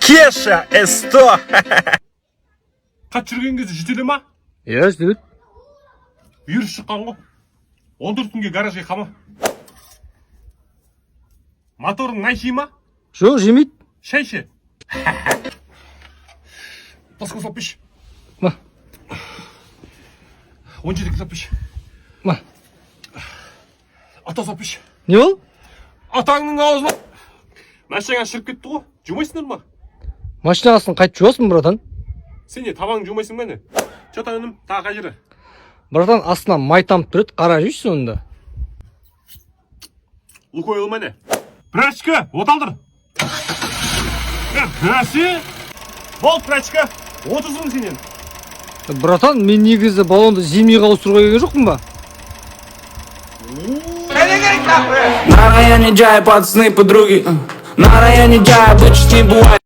Кеша С100. Қат жүрген кезде жетеді ма? Иә, жетеді. Үйір шыққан ғой. 14 күнге гаражға қама. Моторың нан жей ма? Жоқ, жемейді. Шай ше. Тасқа салып пеш. Ма. 17 кітап пеш. Ма. Ата салып пеш. Не ол? Атаңның аузына. Машинаға шіріп кетті ғой. Жумайсыңдар ма? Машинасын қайтып жуасың, братан? Сен не табаның жумайсың ба не? Что-то өнім тағы қай жері? Братан, астынан май тамып тұрады, қара жүйші сонында. Лукойл ма не? Прачка, оталдыр. Бірәсе? Бол прачка. 30 мың сенен. Братан, мен негізі баллонды зимнийға ауыстыруға келген жоқпын ба? На районе Джай, пацаны, подруги. На районе Джай, обычно не бывает.